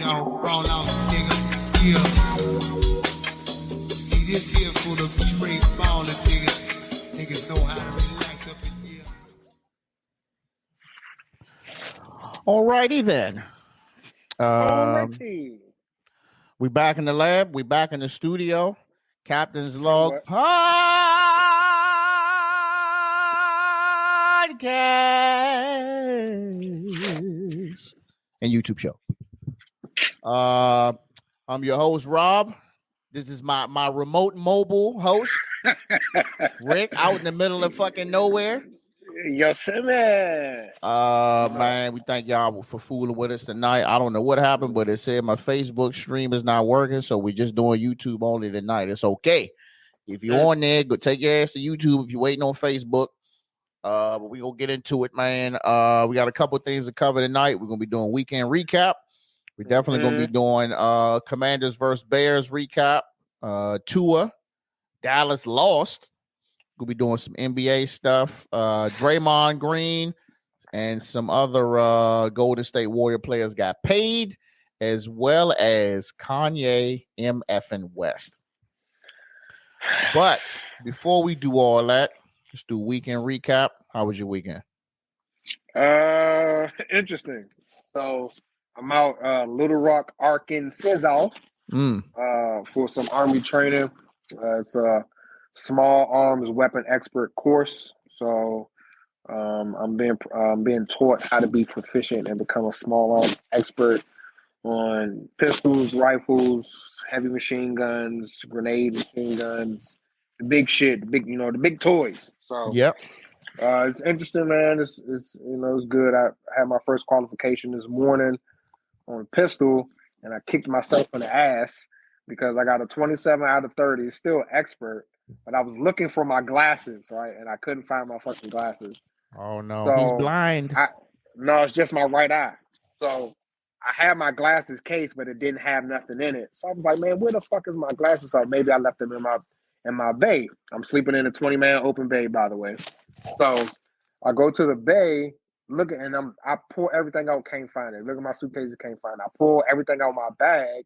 Y'all roll out, nigga. Yeah. See this here for the straight ballin' niggas. Niggas know how to relax up in here. Alrighty then. Alrighty. We back in the lab. We back in the studio. Captain's Log Somewhat. Podcast and YouTube show. I'm your host, Rob. This is my remote mobile host, Rick, out in the middle of fucking nowhere. Yosemite. Man, we thank y'all for fooling with us tonight. I don't know what happened, but it said my Facebook stream is not working, so we're just doing YouTube only tonight. It's okay. If you're on there, go take your ass to YouTube if you're waiting on Facebook. But we gonna get into it, man. We got a couple things to cover tonight. We're gonna be doing weekend recap. We're definitely gonna be doing Commanders versus Bears recap. Tua, Dallas lost. We'll be doing some NBA stuff. Draymond Green and some other Golden State Warrior players got paid, as well as Kanye MFN West. But before we do all that, let's do weekend recap. How was your weekend? Interesting. So I'm out Little Rock, Arkansas, for some Army training. It's a small arms weapon expert course. So I'm being taught how to be proficient and become a small arms expert on pistols, rifles, heavy machine guns, grenade machine guns, the big shit, the big toys. So yep. It's interesting, man. It's good. I had my first qualification this morning on pistol, and I kicked myself in the ass because I got a 27 out of 30, still expert, but I was looking for my glasses, right? And I couldn't find my fucking glasses. Oh no, so he's blind. No, it's just my right eye. So I had my glasses case, but it didn't have nothing in it. So I was like, man, where the fuck is my glasses? So maybe I left them in my bay. I'm sleeping in a 20-man open bay, by the way. So I go to the bay, I pull everything out, can't find it. Look at my suitcases, can't find it. I pull everything out of my bag,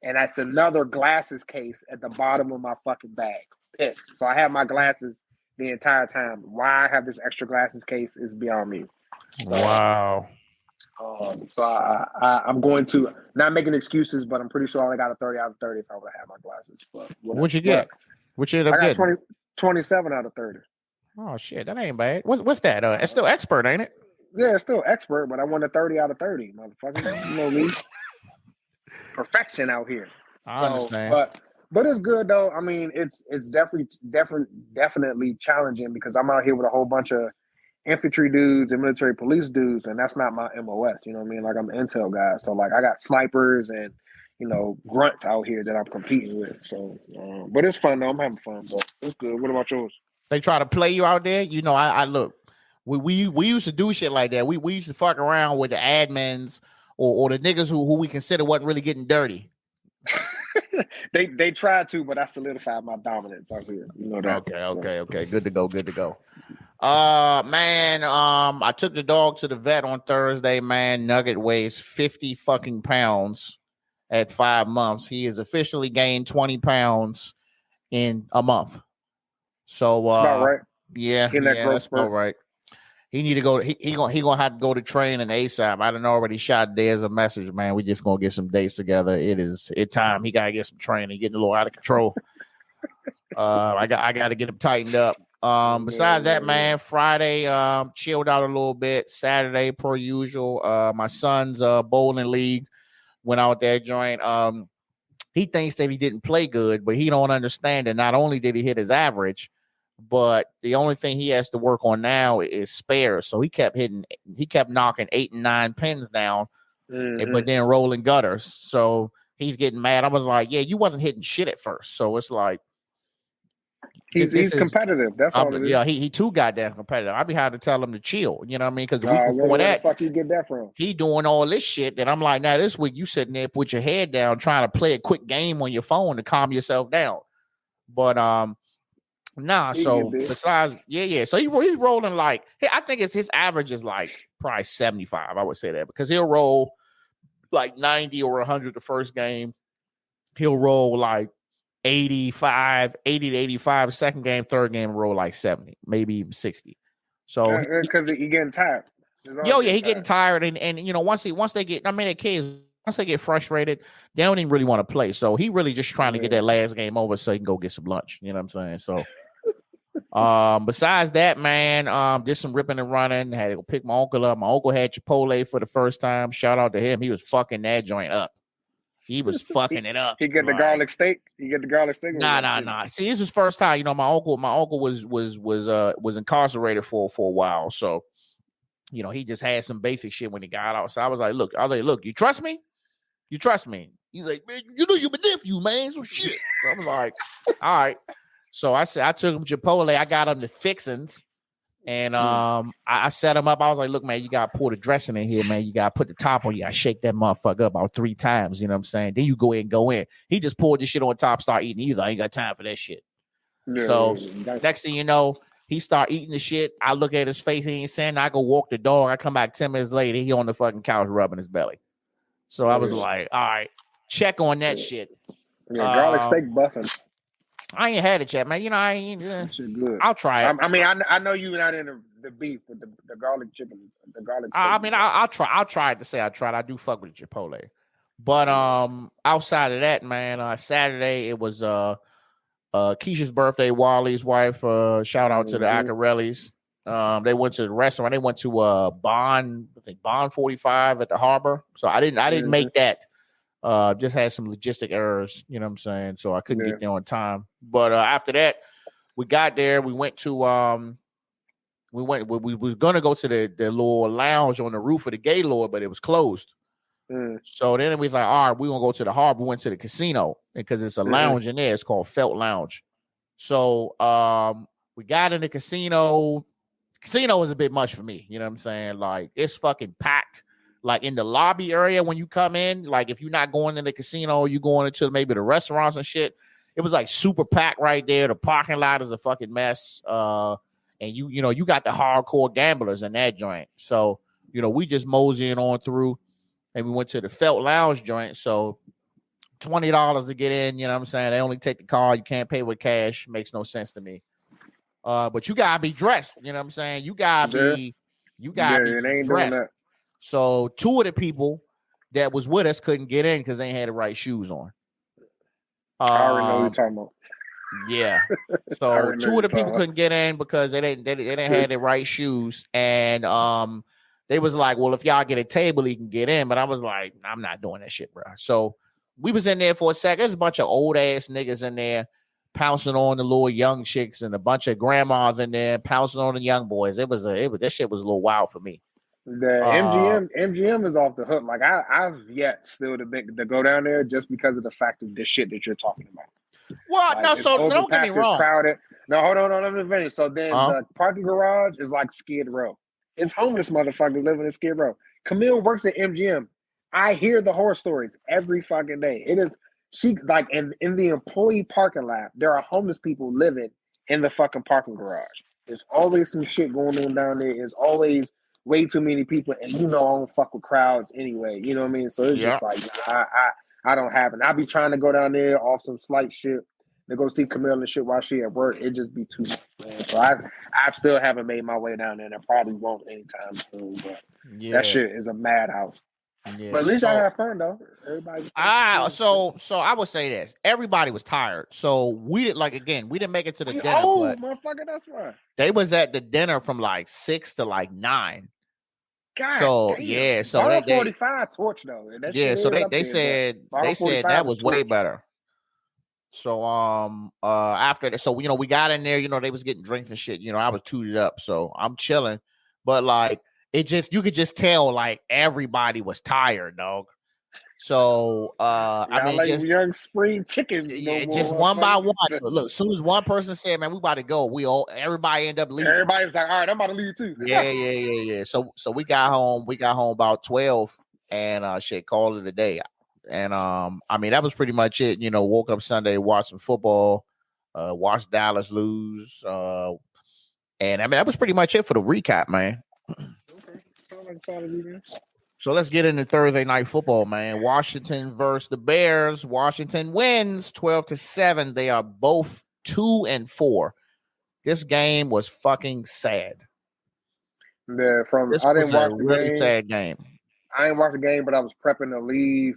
and that's another glasses case at the bottom of my fucking bag. Pissed. So I have my glasses the entire time. Why I have this extra glasses case is beyond me. So, wow. So I'm going to, not making excuses, but I'm pretty sure I only got a 30 out of 30 if I would have had my glasses. But what'd you get? What you ended up getting? 27 out of 30. Oh shit, that ain't bad. What's that? It's still expert, ain't it? Yeah, it's still expert, but I won a 30 out of 30, motherfucker. You know me. Perfection out here. I understand. But it's good though. I mean, it's definitely challenging because I'm out here with a whole bunch of infantry dudes and military police dudes, and that's not my MOS. You know what I mean? Like, I'm an intel guy, so like I got snipers and grunts out here that I'm competing with. So, but it's fun though. I'm having fun, but it's good. What about yours? They try to play you out there. I look. We used to do shit like that. We used to fuck around with the admins or the niggas who we consider wasn't really getting dirty. They tried to, but I solidified my dominance out here. You know that. Okay. Good to go. Man, I took the dog to the vet on Thursday, man. Nugget weighs 50 fucking pounds at 5 months. He has officially gained 20 pounds in a month. So about right. Yeah, that's about right. He need to go. He gonna have to go to training ASAP. I done already shot Dez a message, man. We just gonna get some dates together. It's time. He gotta get some training. Getting a little out of control. I got to get him tightened up. Besides that, man, Friday chilled out a little bit. Saturday, per usual. My son's bowling league went out there, joined. He thinks that he didn't play good, but he don't understand that not only did he hit his average, but the only thing he has to work on now is spares. So he kept knocking 8 and 9 pins down, but then rolling gutters. So he's getting mad. I was like, yeah, you wasn't hitting shit at first. So it's like, he's competitive. That's all it is. Yeah, he too goddamn competitive. I'd be hard to tell him to chill. You know what I mean? Because the week before where that, the fuck you get that from? He doing all this shit that I'm like, now this week you sitting there, put your head down, trying to play a quick game on your phone to calm yourself down. But so besides, so he's rolling like, I think his average is like probably 75. I would say that because he'll roll like 90 or 100 the first game. He'll roll like 80 to 85. Second game, third game, roll like 70, maybe even 60. So because he getting tired. He getting tired, and once they get, I mean, the kids once they get frustrated, they don't even really want to play. So he really just trying to get that last game over so he can go get some lunch. You know what I'm saying? So, besides that, man, did some ripping and running. Had to go pick my uncle up. My uncle had Chipotle for the first time. Shout out to him. He was fucking that joint up. He was fucking it up. He get the garlic steak. You get the garlic steak. Nah. See, this is his first time. My uncle was incarcerated for a while. So, he just had some basic shit when he got out. So I was like, look, you trust me? You trust me? He's like, man, you my nephew, man. So shit. So I was like, all right. So I said, I took him Chipotle. I got him the fixins. And I set him up. I was like, look, man, you got to pour the dressing in here, man. You got to put the top on. You got to shake that motherfucker up about 3 times. You know what I'm saying? Then you go in and go in. He just poured this shit on top, start eating. He was like, I ain't got time for that shit. Yeah, so next thing you know, he start eating the shit. I look at his face. He ain't saying. I go walk the dog. I come back 10 minutes later. He on the fucking couch rubbing his belly. So I was like, all right, check on that shit. Yeah, garlic steak busting. I ain't had it yet, man. I ain't. Shit good. I'll try it. I mean, I know you're not in the beef with the garlic chicken, the garlic steak. I mean, I'll try. I'll try it to say I tried. I do fuck with Chipotle. But outside of that, man, Saturday it was Keisha's birthday. Wally's wife. Shout out to the Acarellis. They went to the restaurant. They went to Bond 45 at the harbor. So I didn't make that. Just had some logistic errors, you know what I'm saying? So I couldn't get there on time. But after that, we got there. We went to we was gonna go to the little lounge on the roof of the Gaylord, but it was closed. So then we was like, all right, we're gonna go to the harbor. We went to the casino because it's a lounge in there. It's called Felt Lounge. So we got in the casino. Casino is a bit much for me, you know what I'm saying? Like, it's fucking packed. Like in the lobby area when you come in, like if you're not going in the casino, you going into maybe the restaurants and shit. It was like super packed right there. The parking lot is a fucking mess. And you got the hardcore gamblers in that joint. So, we just moseying on through and we went to the Felt Lounge joint. So $20 to get in, you know what I'm saying? They only take the card. You can't pay with cash. Makes no sense to me. But you gotta be dressed, you know what I'm saying? You gotta be dressed. So 2 of the people that was with us couldn't get in because they ain't had the right shoes on. I already know what you're talking about. Yeah. So 2 of the people couldn't get in because they didn't have the right shoes. And they was like, well, if y'all get a table, you can get in. But I was like, I'm not doing that shit, bro. So we was in there for a second. There's a bunch of old ass niggas in there pouncing on the little young chicks and a bunch of grandmas in there pouncing on the young boys. That shit was a little wild for me. The MGM is off the hook. Like I've yet still to go down there just because of the fact of this shit that you're talking about. Well, like, no, so don't get me wrong. Crowded. No, hold on, let me finish. So then the parking garage is like Skid Row. It's homeless motherfuckers living in Skid Row. Camille works at MGM. I hear the horror stories every fucking day. It is in the employee parking lot, there are homeless people living in the fucking parking garage. There's always some shit going on down there. There's always way too many people, and I don't fuck with crowds anyway. You know what I mean? So it's just like I don't have it. I be trying to go down there off some slight shit to go see Camille and shit while she at work. It just be too much, man. So I still haven't made my way down there, and I probably won't anytime soon. But that shit is a madhouse. Yeah, but at least I had fun though. Everybody. So I would say this: everybody was tired. So we didn't make it to the dinner. Oh, motherfucker, that's right. They was at the dinner from like 6 to like 9. God, so damn. Yeah, so Bar 45 torch though. So they said that was way better. So after that, so we got in there. They was getting drinks and shit. I was tooted up, so I'm chilling. But like. You could just tell like everybody was tired, dog. So I mean, just young spring chickens. Yeah, just one by one. Look, as soon as one person said, "Man, we about to go," everybody end up leaving. Everybody was like, "All right, I'm about to leave too." Yeah. So we got home. We got home about 12, and shit, called it a day. And I mean, that was pretty much it. Woke up Sunday, watched some football, watched Dallas lose, and I mean, that was pretty much it for the recap, man. Solid weekend. So let's get into Thursday night football, man. Washington versus the Bears. Washington wins 12-7. They are both 2-4. This game was fucking sad. Yeah, This I was didn't a watch the really game. sad game. I didn't watch the game, but I was prepping to leave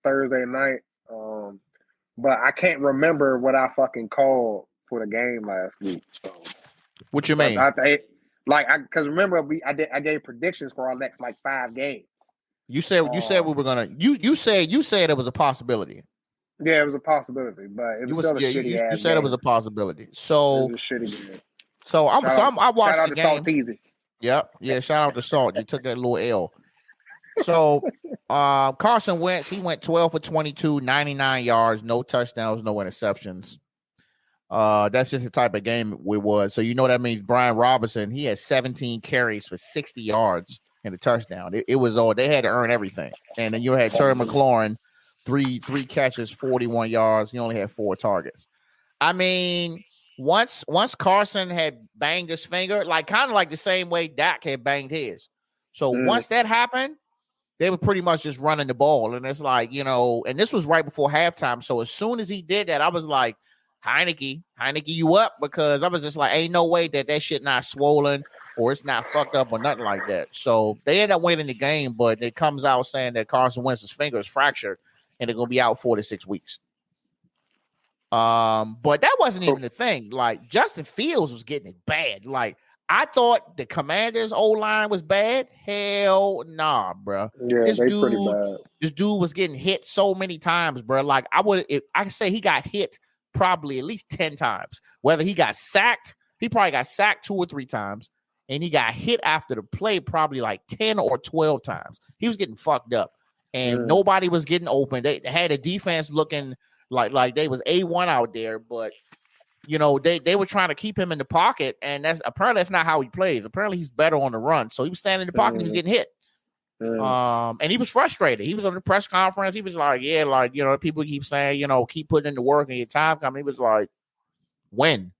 Thursday night. But I can't remember what I fucking called for the game last week. So, What you mean? Because remember I gave predictions for our next like 5 games. You said we were gonna. You said it was a possibility. Yeah, it was a possibility, but it was still a shitty ass. You said game. It was a possibility. So it was a shitty game. So I watched shout out the to game. Salteezy. Yep. Yeah. Shout out to Salt. You took that little L. So Carson Wentz, he went 12 for 22, 99 yards, no touchdowns, no interceptions. That's just the type of game it was. So that means Brian Robinson, he had 17 carries for 60 yards and a touchdown. It was all they had to earn everything. And then you had Terry McLaurin, three catches, 41 yards. He only had 4 targets. I mean, once Carson had banged his finger, like kind of like the same way Dak had banged his. So once that happened, they were pretty much just running the ball. And it's like, and this was right before halftime. So as soon as he did that, I was like, Heineke, you up? Because I was just like, ain't no way that shit not swollen or it's not fucked up or nothing like that. So they end up winning the game, but it comes out saying that Carson Wentz's finger is fractured and they're going to be out 4 to 6 weeks. But that wasn't even the thing. Like, Justin Fields was getting it bad. Like, I thought the Commanders' O-line was bad. Hell nah, bro. Yeah, pretty bad. This dude was getting hit so many times, bro. Like, I could say he got hit probably at least 10 times. Whether he got sacked, he probably got sacked 2 or 3 times, and he got hit after the play probably like 10 or 12 times. He was getting fucked up, and nobody was getting open. They had a defense looking like they was A1 out there, but they were trying to keep him in the pocket, and that's not how he plays. Apparently he's better on the run. So he was standing in the pocket, and he was getting hit. And he was frustrated. He was on the press conference. He was like, yeah, like, people keep saying, keep putting in the work and your time coming. He was like, when?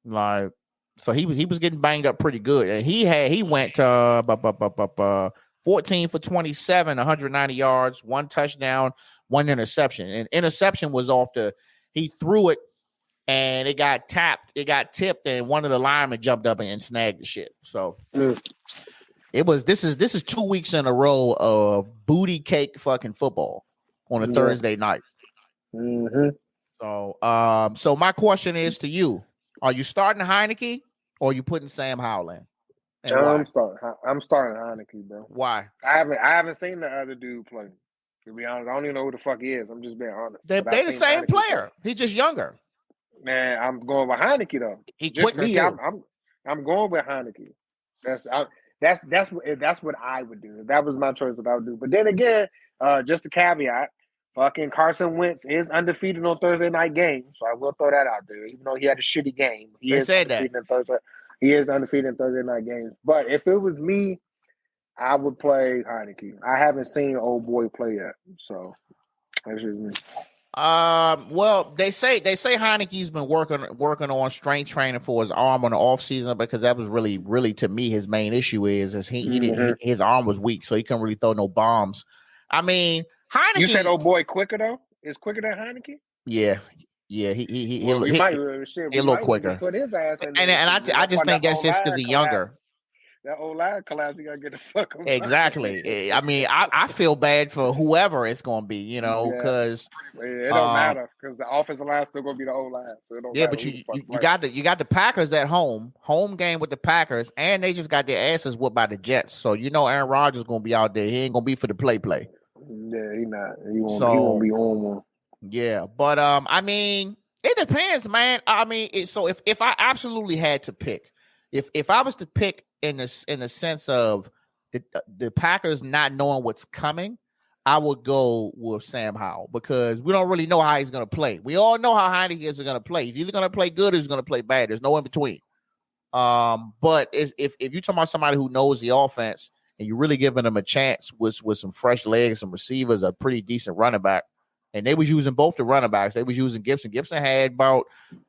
Like, so he was getting banged up pretty good. And he went 14 for 27, 190 yards, 1 touchdown, 1 interception. And interception was he threw it and it got tapped. It got tipped, and one of the linemen jumped up and snagged the shit. So this is 2 weeks in a row of booty cake fucking football on a Thursday night. So my question is to you: are you starting Heineke or are you putting Sam Howell in? I'm starting Heineke, bro. Why? I haven't seen the other dude play. To be honest, I don't even know who the fuck he is. I'm just being honest. They're the same player. He's just younger. Man, I'm going with Heineke though. He quicker too. I'm going with Heineke. That's what I would do. If that was my choice, what I would do. But then again, just a caveat: fucking Carson Wentz is undefeated on Thursday night games, so I will throw that out there. Even though he had a shitty game, he is undefeated in Thursday night games. But if it was me, I would play Heineke. I haven't seen old boy play yet, so that's just me. Well, they say Heineke's been working on strength training for his arm on the off season, because that was really to me his main issue is his arm was weak, so he couldn't really throw no bombs. I mean, Heineke. You said old boy quicker though? Is quicker than Heineke? Yeah. He a little quicker. Put his ass in and I just think that's just because he's younger. That old line collapse, you gotta get the fuck out. Exactly. I mean, I feel bad for whoever it's gonna be, because it don't matter, because the offensive line still gonna be the old line. So it don't matter. But you got the Packers at home game with the Packers, and they just got their asses whooped by the Jets. So Aaron Rodgers gonna be out there. He ain't gonna be for the play. Yeah, he not. He won't be on one. Yeah, but I mean, it depends, man. I mean, if I absolutely had to pick, if I was to pick in the sense of the Packers not knowing what's coming, I would go with Sam Howell, because we don't really know how he's going to play. We all know how Heineke is going to play. He's either going to play good or he's going to play bad. There's no in between. But if you're talking about somebody who knows the offense and you're really giving them a chance with some fresh legs, some receivers, a pretty decent running back, and they was using both the running backs. They was using Gibson. Gibson had about,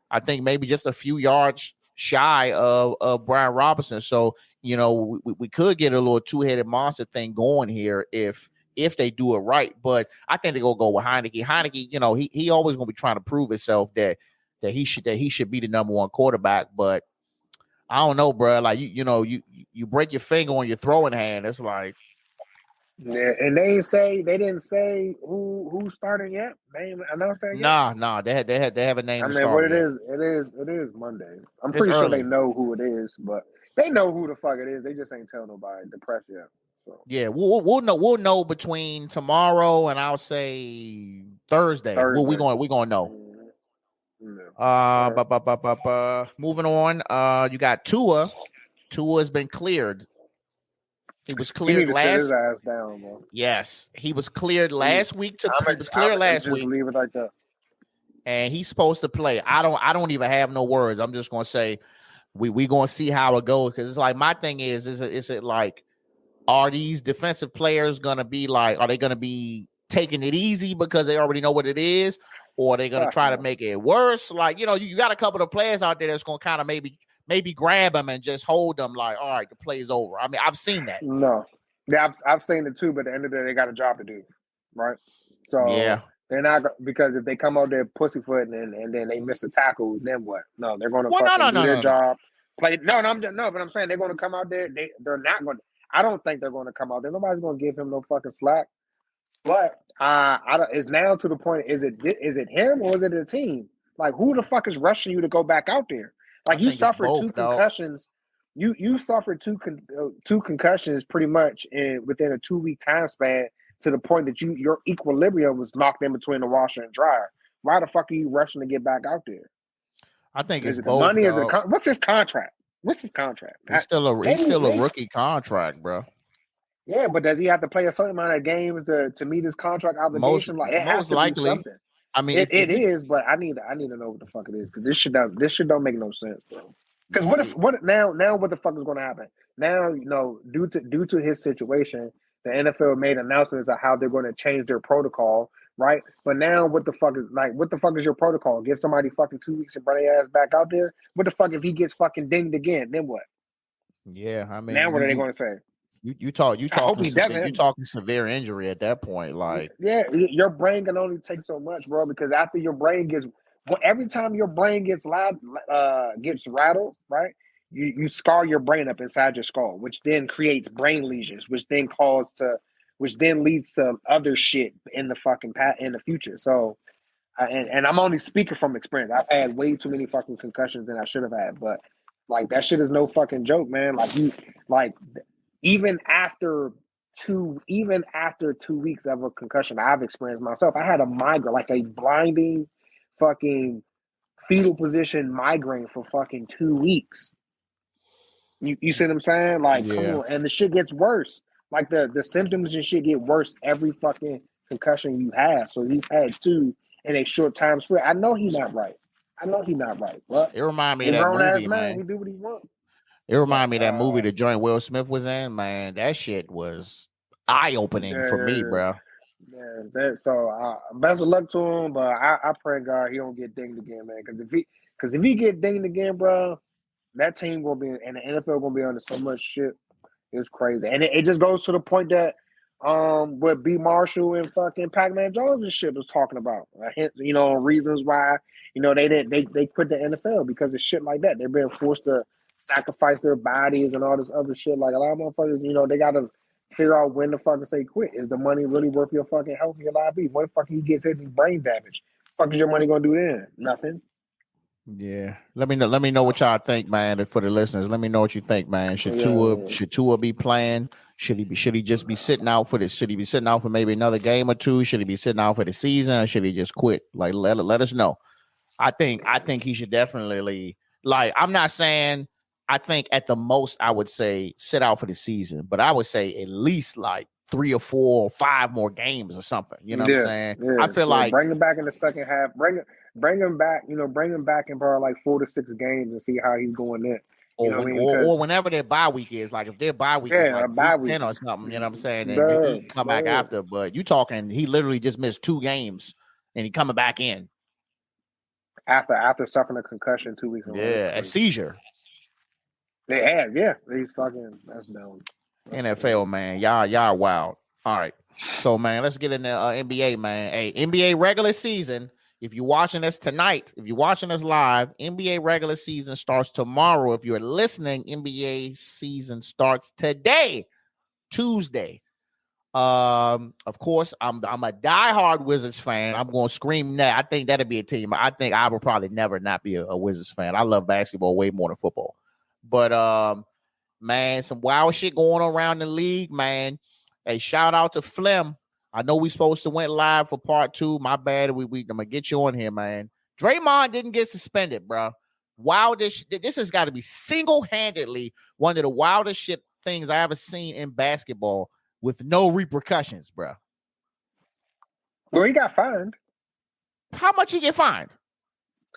I think, maybe just a few yards shy of Brian Robinson. So you know, we could get a little two-headed monster thing going here if they do it right. But I think they're gonna go with Heineke. Heineke, you know, he always gonna be trying to prove himself that he should be the number one quarterback. But I don't know, bro. Like you know, you break your finger on your throwing hand. It's like, yeah, and they didn't say who's starting yet. They ain't announced that yet. nah. They haven't named I the mean, what starter it is Monday. I'm It's pretty sure they early. know who it is, but they know who the fuck it is. They just ain't tell nobody. The press yet. So Yeah, we'll know between tomorrow and I'll say Thursday. Thursday. We gonna know. Yeah. Moving on. You got Tua. Tua has been cleared. He was He cleared need to sit his last. ass down, bro. He was cleared last week. He was I'm cleared last just week, leave it like that. and he's supposed to play. I don't even have no words. I'm just gonna say we gonna see how it goes, because it's like, my thing is it like, are these defensive players gonna be like, are they gonna be taking it easy because they already know what it is, or are they gonna try to make it worse? Like, you know, you got a couple of players out there that's gonna kind of maybe grab them and just hold them like, all right, the play's over. I mean, I've seen that. No. Yeah, I've seen it too, but at the end of the day, they got a job to do, right? So Yeah. they're not, because if they come out there pussyfooting and then they miss a tackle, then what? No, they're going to do their job. Play. But I'm saying they're going to come out there. They're not going to. I don't think they're going to come out there. Nobody's going to give him no fucking slack. But it's now to the point. Is it him or is it the team? Like, who the fuck is rushing you to go back out there? Like, you suffered two concussions. You suffered two concussions pretty much within a 2-week time span, to the point that your equilibrium was knocked in between the washer and dryer. Why the fuck are you rushing to get back out there? I think is it's it both. The money? Is it what's his contract? What's his contract? He's still a rookie contract, bro. Yeah, but does he have to play a certain amount of games to meet his contract obligation? It has to be something. I mean, it is, but I need to know what the fuck it is, because this shit don't make no sense, bro. Because what now what the fuck is going to happen? Now, you know, due to his situation, the NFL made announcements of how they're going to change their protocol, right? But now what the fuck is your protocol? Give somebody fucking 2 weeks and bring their ass back out there? What the fuck if he gets fucking dinged again? Then what? Yeah, I mean, now what are they going to say? You talking severe injury at that point, like, yeah, your brain can only take so much, bro. Because after your brain every time your brain gets rattled, right? You scar your brain up inside your skull, which then creates brain lesions, which then leads to other shit in the future. So, and I'm only speaking from experience. I've had way too many fucking concussions than I should have had, but like, that shit is no fucking joke, man. Like even after 2 weeks of a concussion I've experienced myself, I had a migraine, like a blinding fucking fetal position migraine for fucking 2 weeks. You see what I'm saying? Like, Come on, and the shit gets worse. Like, the symptoms and shit get worse every fucking concussion you have. So he's had 2 in a short time span. I know he's not right. But it reminded me of that movie, man. He do what he wants. It reminded me of that movie the joint Will Smith was in, man. That shit was eye-opening for me, bro. Yeah, so best of luck to him, but I pray God he don't get dinged again, man. Because if he get dinged again, bro, that team will be, and the NFL gonna be under so much shit. It's crazy, and it just goes to the point that what B. Marshall and fucking Pac-Man Jones and shit was talking about. You know, reasons why, you know, they quit the NFL because of shit like that. They're being forced to sacrifice their bodies and all this other shit. Like, a lot of motherfuckers, you know, they gotta figure out when to fucking say quit. Is the money really worth your fucking health and your liability? When fucking you get hit with brain damage, fuck is your money gonna do then? Nothing. Yeah. Let me know what y'all think, man. For the listeners, let me know what you think, man. Should Tua be playing? Should he just be sitting out for this? Should he be sitting out for maybe another game or two? Should he be sitting out for the season, or should he just quit? Like, let us know. I think he should definitely, like, I'm not saying, I think at the most I would say sit out for the season, but I would say at least like 3 or 4 or 5 more games or something. You know what I'm saying? Yeah, I feel like bring him back in the second half. Bring him back. You know, bring him back in probably like 4 to 6 games and see how he's going there. Or whenever their bye week is, like if their bye week is like week 10 or something, you know what I'm saying? And he come back after, but you talking, he literally just missed 2 games and he coming back in after suffering a concussion 2 weeks ago. Yeah, a seizure. They have, yeah. These fucking that's dumb. NFL, man. Y'all wild. All right. So, man, let's get into NBA, man. Hey, NBA regular season. If you're watching us tonight, if you're watching us live, NBA regular season starts tomorrow. If you're listening, NBA season starts today, Tuesday. Of course, I'm a diehard Wizards fan. I'm going to scream that. I think that'd be a team. I think I will probably never not be a Wizards fan. I love basketball way more than football. But man, some wild shit going on around the league, man. Hey, shout out to Flem. I know we supposed to went live for part 2. My bad. I'm gonna get you on here, man. Draymond didn't get suspended, bro. Wildest. This has got to be single-handedly one of the wildest shit things I ever seen in basketball with no repercussions, bro. Well, he got fined. How much he get fined?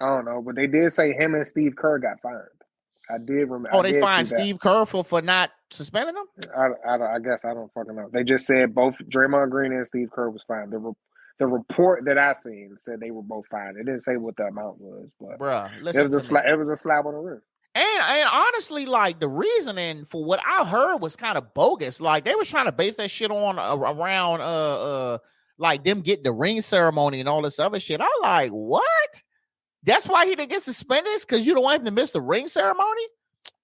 I don't know, but they did say him and Steve Kerr got fined. I did remember. Oh, they fined Steve Kerr for not suspending him? I guess I don't fucking know. They just said both Draymond Green and Steve Kerr was fined. The report that I seen said they were both fined. It didn't say what the amount was, but bruh, it was a slap on the wrist. And honestly, like the reasoning for what I heard was kind of bogus. Like they was trying to base that shit on around like them getting the ring ceremony and all this other shit. I'm like, what? That's why he didn't get suspended? Because you don't want him to miss the ring ceremony?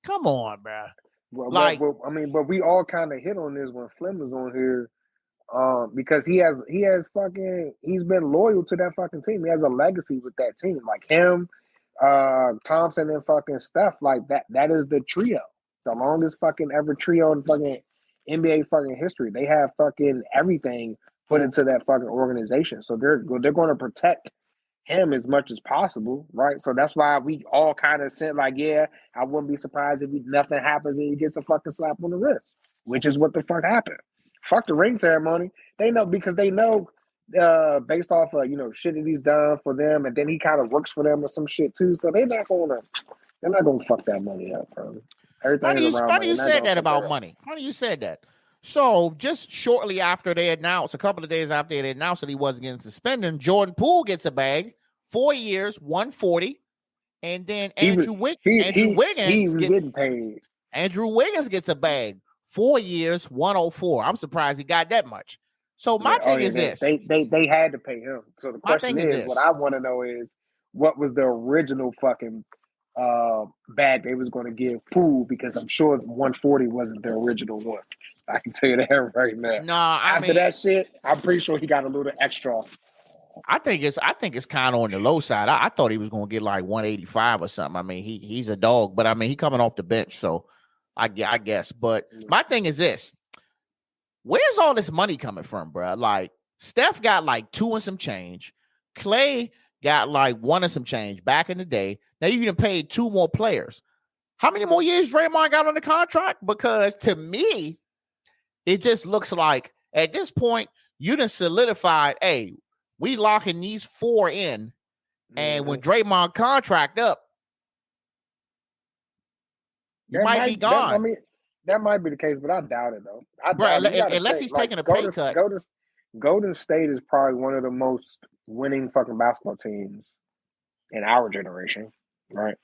Come on, bro. But we all kind of hit on this when Flem was on here, because he's been loyal to that fucking team. He has a legacy with that team, like him, Thompson, and fucking Steph. Like that is the trio, the longest fucking ever trio in fucking NBA fucking history. They have fucking everything put into that fucking organization, so they're going to protect him as much as possible, right? So that's why we all kind of said, like, yeah, I wouldn't be surprised if nothing happens and he gets a fucking slap on the wrist, which is what the fuck happened. Fuck the ring ceremony. They know, because they know, based off of shit that he's done for them, and then he kind of works for them or some shit too. So they're not gonna fuck that money up, bro. Funny you said that about money. Funny you said that. So just shortly after they announced, a couple of days after they announced that he wasn't getting suspended, Jordan Poole gets a bag, 4 years, 140, and then Andrew Wiggins getting paid. Andrew Wiggins gets a bag, 4 years, 104. I'm surprised he got that much. So my thing is this: they had to pay him. So the question is, what I want to know is, what was the original fucking bag they was going to give Poole? Because I'm sure 140 wasn't the original one. I can tell you that right now. No, after that shit, I'm pretty sure he got a little extra. I think it's kind of on the low side. I thought he was going to get like 185 or something. I mean, he's a dog, but I mean, he coming off the bench, so I guess. But my thing is this: where's all this money coming from, bro? Like Steph got like 2 and some change. Clay got like 1 and some change back in the day. Now you can pay 2 more players. How many more years Draymond got on the contract? Because to me, it just looks like at this point you done solidified, hey, we locking these 4 in, and when Draymond contract up, you might be gone. That might be the case, but I doubt it though. Unless he's taking a pay cut. Golden State is probably one of the most winning fucking basketball teams in our generation, right?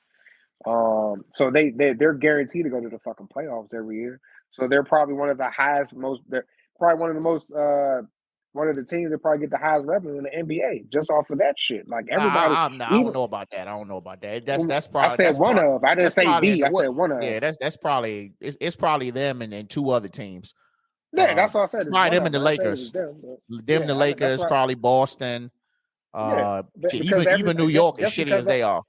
So they're guaranteed to go to the fucking playoffs every year. So they're probably one of the teams that probably get the highest revenue in the NBA just off of that shit. Like everybody, I don't know about that. That's probably. I said one of. I didn't say D. I said one of. Yeah, that's probably. It's probably them and 2 other teams. Yeah, that's what I said. Probably them and the Lakers. The Lakers, probably Boston. Even New York, as shitty as they are.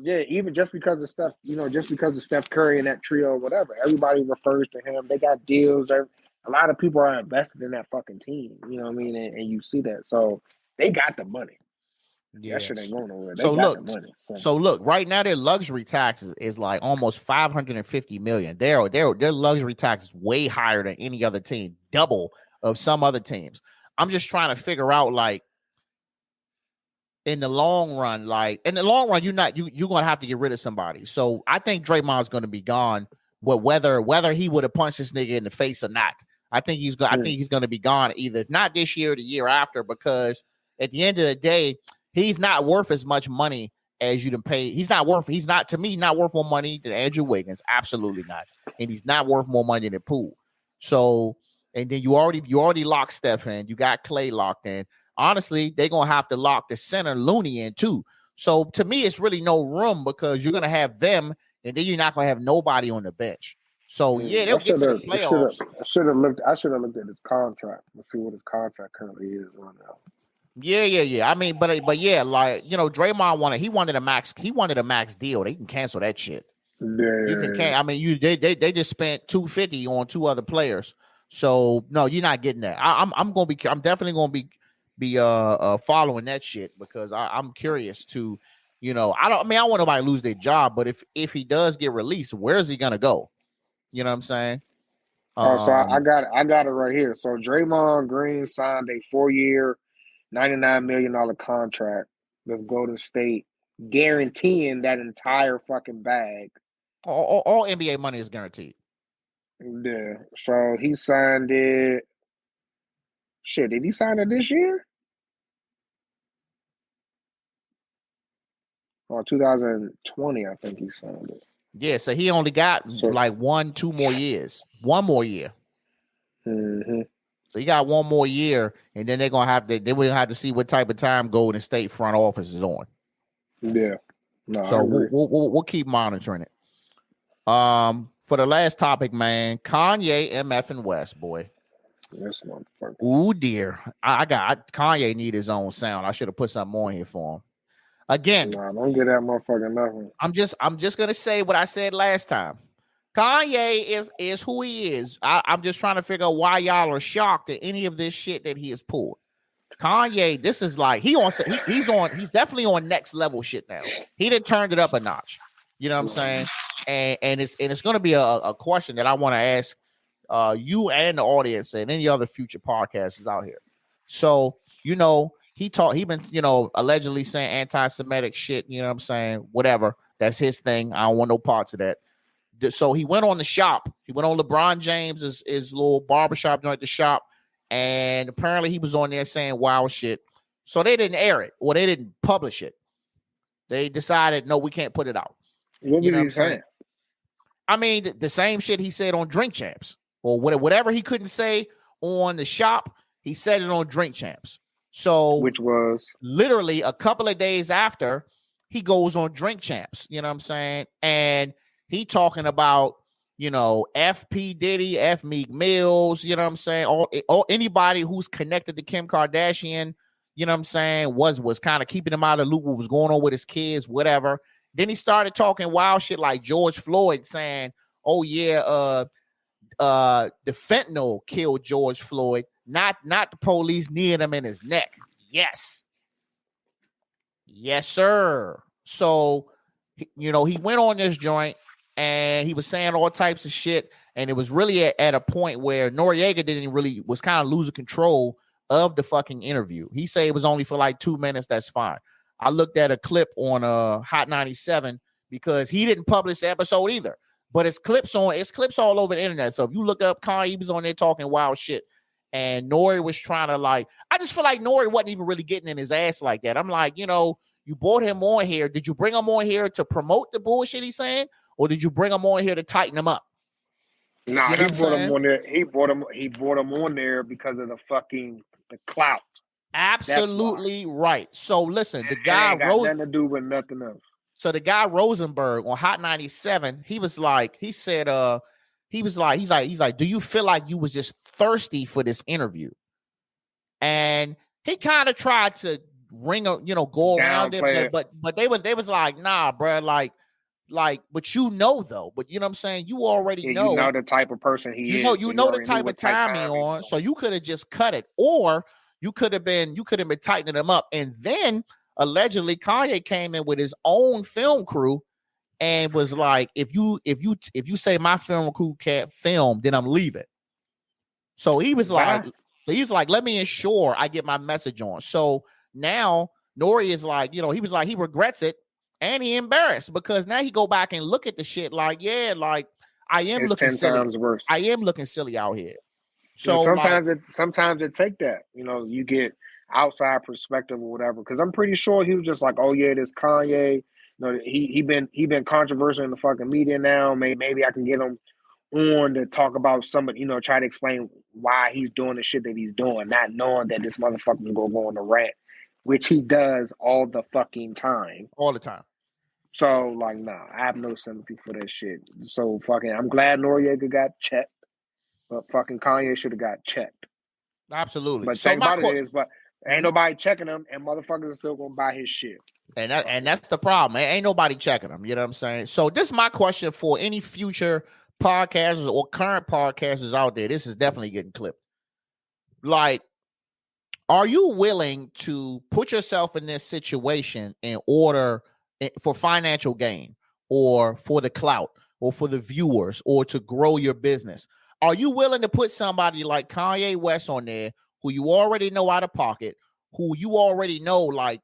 Yeah, even just because of Steph, just because of Steph Curry and that trio or whatever, everybody refers to him. They got deals. A lot of people are invested in that fucking team. You know what I mean? And you see that. So they got the money. Yeah, that shit ain't going nowhere. So look, right now their luxury taxes is like almost 550 million. Their luxury tax is way higher than any other team, double of some other teams. I'm just trying to figure out, like, in the long run, you're gonna have to get rid of somebody. So I think Draymond's gonna be gone. Whether he would have punched this nigga in the face or not, I think he's gonna be gone either, if not this year or the year after, because at the end of the day, he's not worth as much money as you to pay. He's not worth more money than Andrew Wiggins. Absolutely not. And he's not worth more money than Poole. So, and then you already locked Steph in. You got Clay locked in. Honestly, they're going to have to lock the center Looney in too. So to me, it's really no room because you're going to have them and then you're not going to have nobody on the bench. So they'll get to the playoffs. I should have looked at his contract. Let's see what his contract currently is right now. Yeah. I mean, but yeah, like Draymond wanted a max deal. They can cancel that shit. Yeah. You can I mean, they just spent $250 on 2 other players. So no, you're not getting that. I'm definitely gonna be following that shit because I'm curious to, I don't want nobody to lose their job, but if he does get released, where's he gonna go? You know what I'm saying? So I got it right here. So Draymond Green signed a 4-year, $99 million contract with Golden State, guaranteeing that entire fucking bag. All NBA money is guaranteed. Yeah. So he signed it. Shit, did he sign it this year? Or 2020, I think he signed it. Yeah, so he only got like 2 more years. 1 more year. Mm-hmm. So he got 1 more year, and then they will have to see what type of time Golden State front office is on. Yeah. No, so we'll keep monitoring it. For the last topic, man, Kanye, MF, and West, boy. This motherfucker. Ooh, dear. Kanye need his own sound. I should have put something on here for him. Again, nah, don't get that motherfucker nothing. I'm just gonna say what I said last time. Kanye is who he is. I'm just trying to figure out why y'all are shocked at any of this shit that he has pulled. Kanye, this is like he's definitely on next level shit now. He done turned it up a notch. You know what I'm saying? And it's gonna be a question that I want to ask you and the audience and any other future podcasters out here. So, he been, allegedly saying anti-Semitic shit, you know what I'm saying? Whatever. That's his thing. I don't want no parts of that. So he went on the shop. He went on LeBron James' his little barbershop joint, the shop. And apparently he was on there saying wild shit. So they didn't air it or they didn't publish it. They decided, no, we can't put it out. What was he saying? I mean, the same shit he said on Drink Champs or whatever he couldn't say on the shop, he said it on Drink Champs. So, which was literally a couple of days after he goes on Drink Champs, you know what I'm saying? And he talking about, F P Diddy, F Meek Mills, you know what I'm saying? All anybody who's connected to Kim Kardashian, you know what I'm saying, was kind of keeping him out of the loop, what was going on with his kids, whatever. Then he started talking wild shit like George Floyd saying, oh yeah, the fentanyl killed George Floyd. Not the police kneeing him in his neck. Yes, sir. So, he went on this joint and he was saying all types of shit. And it was really at a point where Noriega was kind of losing control of the fucking interview. He said it was only for like 2 minutes. That's fine. I looked at a clip on Hot 97 because he didn't publish the episode either. But it's clips all over the internet. So if you look up Kanye, he was on there talking wild shit. And Nori was trying to I just feel like Nori wasn't even really getting in his ass like that. I'm like, you brought him on here. Did you bring him on here to promote the bullshit he's saying? Or did you bring him on here to tighten him up? Nah, he brought him on there. He brought him on there because of the clout. Absolutely right. So listen, the guy ain't got nothing to do with nothing else. So the guy Rosenberg on Hot 97, he's like, do you feel like you was just thirsty for this interview? And he kind of tried to go around it, but they was like, nah, bro, but but though, but you know what I'm saying? You already know. You know the type of person he is. You know the type of time he on. So you could have just cut it, or you could have been tightening him up. And then allegedly Kanye came in with his own film crew and was like, if you say my film crew can't film, then I'm leaving. So he was like, let me ensure I get my message on. So now Nori is like, he was like, he regrets it and he embarrassed because now he go back and look at the shit like, yeah, like I am it's looking 10 silly. Times worse. I am looking silly out here. So sometimes it take that. You get outside perspective or whatever. Because I'm pretty sure he was just like, oh yeah, this Kanye. You know, he been controversial in the fucking media now. Maybe I can get him on to talk about somebody, you know, try to explain why he's doing the shit that he's doing, not knowing that this motherfucker's gonna go on a rant, which he does all the fucking time. All the time. So, like, nah, I have no sympathy for that shit. So, fucking, I'm glad Noriega got checked, but fucking Kanye should have got checked. Absolutely. But So thing about it is, but ain't nobody checking him, and motherfuckers are still gonna buy his shit. And that's the problem. Ain't nobody checking him. You know what I'm saying? So this is my question for any future podcasters or current podcasters out there. This is definitely getting clipped. Like, are you willing to put yourself in this situation in order for financial gain or for the clout or for the viewers or to grow your business? Are you willing to put somebody like Kanye West on there who you already know out of pocket, who you already know, like,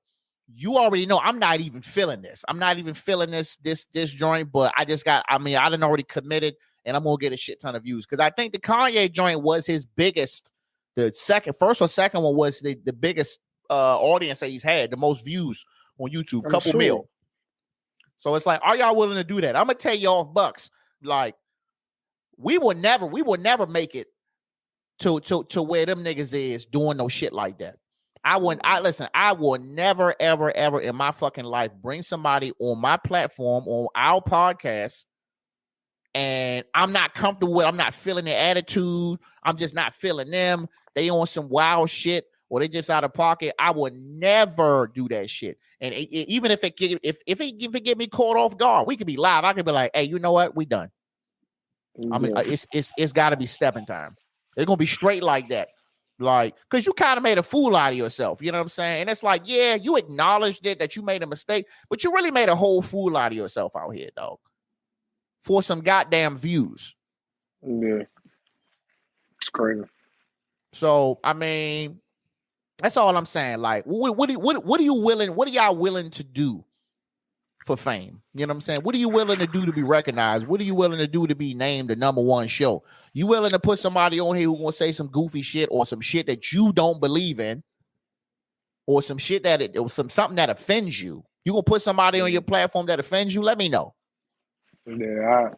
you already know I'm not even feeling this. I'm not even feeling this joint, but I done already committed and I'm gonna get a shit ton of views. Because I think the Kanye joint was his biggest, first or second one was the biggest audience that he's had, the most views on YouTube, couple mil. So it's like, are y'all willing to do that? I'm gonna tell y'all bucks, like, we will never make it to where them niggas is doing no shit like that. I will never, ever, ever in my fucking life bring somebody on my platform, on our podcast, and I'm not comfortable with, I'm not feeling their attitude. I'm just not feeling them. They on some wild shit or they just out of pocket. I would never do that shit. And even if it get me caught off guard, we could be live. I could be like, hey, you know what? We done. I mean, it's got to be stepping time. It's gonna be straight like that. Like, because you kind of made a fool out of yourself, you know what I'm saying? And it's like, yeah, you acknowledged it that you made a mistake, but you really made a whole fool out of yourself out here, dog, for some goddamn views. Yeah, it's crazy. So, I mean, that's all I'm saying. Like, what are y'all willing to do for fame? You know what I'm saying? What are you willing to do to be recognized? What are you willing to do to be named the #1 show? You willing to put somebody on here who gonna say some goofy shit or some shit that you don't believe in, or some shit something that offends you? You gonna put somebody on your platform that offends you? Let me know. Yeah,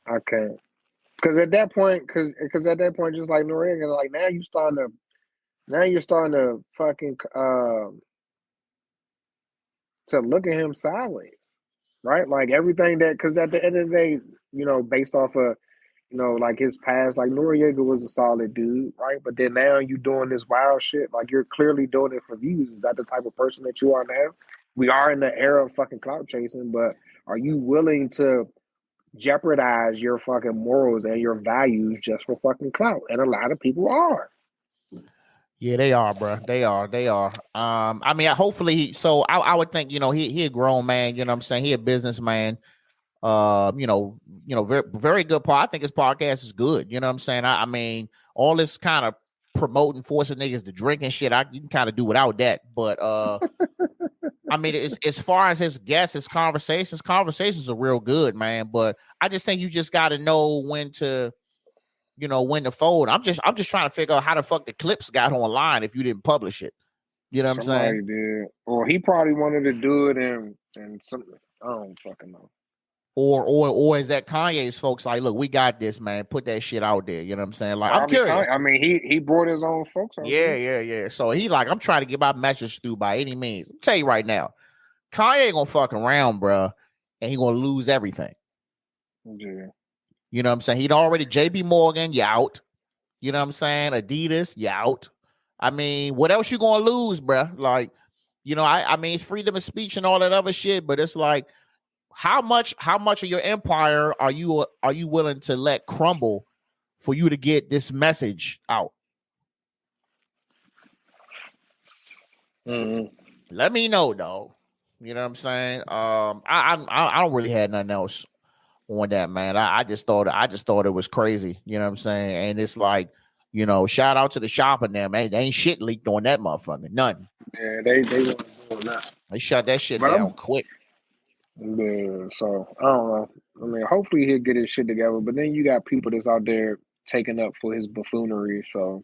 I can't. Because at that point, just like Noriega, like now you're starting to fucking to look at him sideways, right? Like everything that, because at the end of the day, you know, based off of, you know, like his past, like Noriega was a solid dude, right? But then now you doing this wild shit, like you're clearly doing it for views. Is that the type of person that you are now? We are in the era of fucking clout chasing, but are you willing to jeopardize your fucking morals and your values just for fucking clout? And a lot of people are. Yeah, they are, bro. They are. I mean, hopefully, I would think, you know, he a grown man, you know what I'm saying? He a businessman. You know, very, very good I think his podcast is good. You know what I'm saying? I mean, all this kind of promoting, forcing niggas to drink and shit, you can kind of do without that. But I mean, as far as his guests, his conversations are real good, man. But I just think you just got to know when to fold. I'm just trying to figure out how the fuck the clips got online if you didn't publish it. You know what I'm saying? Somebody did. Or he probably wanted to do it and something. I don't fucking know. Or is that Kanye's folks like, look, we got this, man. Put that shit out there. You know what I'm saying? Like, I'm curious. I mean, he brought his own folks out there. Yeah. So he like, I'm trying to get my message through by any means. I'll tell you right now, Kanye ain't gonna fuck around, bro, and he gonna lose everything. Yeah. You know what I'm saying? He'd already JB Morgan, you out. You know what I'm saying? Adidas, you out. I mean, what else you gonna lose, bro? Like, you know, I mean, it's freedom of speech and all that other shit, but it's like, how much of your empire are you willing to let crumble for you to get this message out? Mm-hmm. Let me know, though. You know what I'm saying? I don't really have nothing else on that, man. I just thought it was crazy. You know what I'm saying? And it's like, you know, shout out to the shop and them, man. They ain't shit leaked on that motherfucker. None. Yeah, they weren't doing that. They shut that shit down quick. Yeah, so I don't know. I mean, hopefully he'll get his shit together. But then you got people that's out there taking up for his buffoonery. So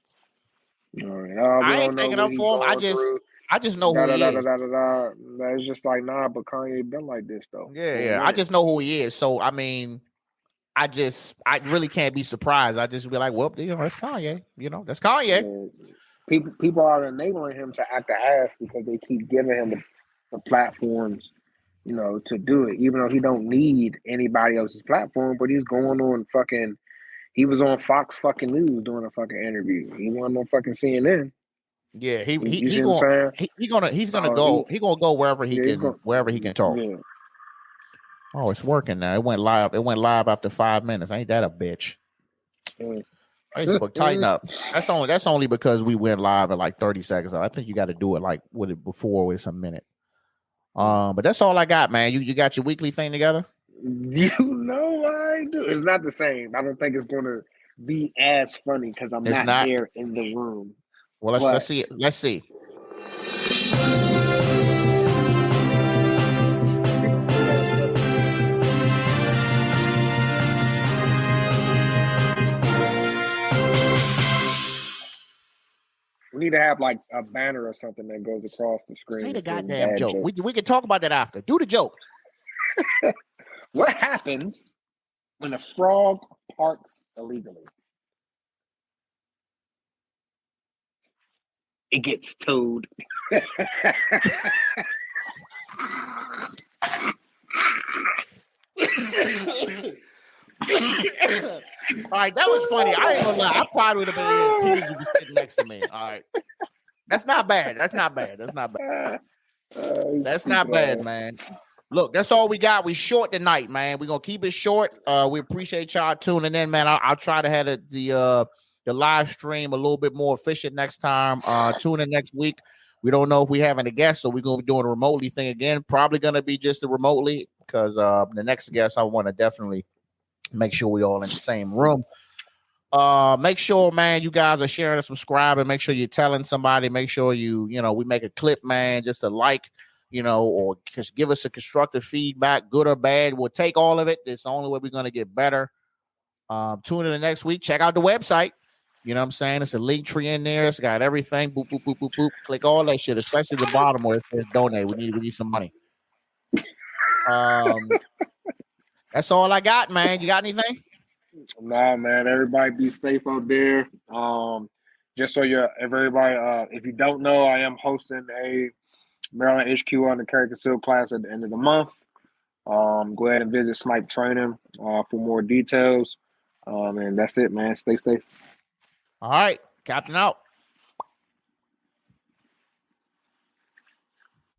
We I ain't don't know taking what up he's for him. going through. I just know who he is. It's just like, nah, but Kanye been like this though. Yeah. I just know who he is. So I mean, I really can't be surprised. I just be like, well, that's Kanye. That's Kanye. Yeah. People are enabling him to act the ass because they keep giving him the platforms, to do it. Even though he don't need anybody else's platform, but he's going on fucking. He was on Fox fucking News doing a fucking interview. He wasn't on fucking CNN. Yeah, You see what I'm saying? he's gonna go wherever he can talk. Yeah. Oh, it's working now. It went live after 5 minutes. Ain't that a bitch? Facebook, tighten up. That's only because we went live at like 30 seconds. I think you got to do it like with it before with a minute. But that's all I got, man. You got your weekly thing together? I do. It's not the same. I don't think it's gonna be as funny because I'm not there in the room. Well, let's see. Let's see. We need to have like a banner or something that goes across the screen. Say the goddamn joke. We can talk about that after. Do the joke. What happens when a frog parks illegally? It gets towed. All right, that was funny. I ain't gonna lie. I probably would have been here until you sitting next to me. All right. That's not bad. That's not bad, man. Look, that's all we got. We short tonight, man. We're gonna keep it short. We appreciate y'all tuning in, man. I'll try to have the live stream a little bit more efficient next time. Tune in next week. We don't know if we have any guests, so we're gonna be doing a remotely thing again. Probably gonna be just a remotely because the next guest I want to definitely make sure we all in the same room. Make sure, man, you guys are sharing and subscribing. Make sure you're telling somebody. Make sure we make a clip, man, just a like, or just give us a constructive feedback, good or bad. We'll take all of it. It's the only way we're going to get better. Tune in the next week. Check out the website. You know what I'm saying? It's a link tree in there. It's got everything. Boop, boop, boop, boop, boop. Click all that shit, especially the bottom where it says donate. We need some money. That's all I got, man. You got anything? Nah, man. Everybody be safe out there. Just so if you don't know, I am hosting a Maryland HQ on the Carry Conceal class at the end of the month. Go ahead and visit Snipe Training for more details. And that's it, man. Stay safe. All right. Captain out.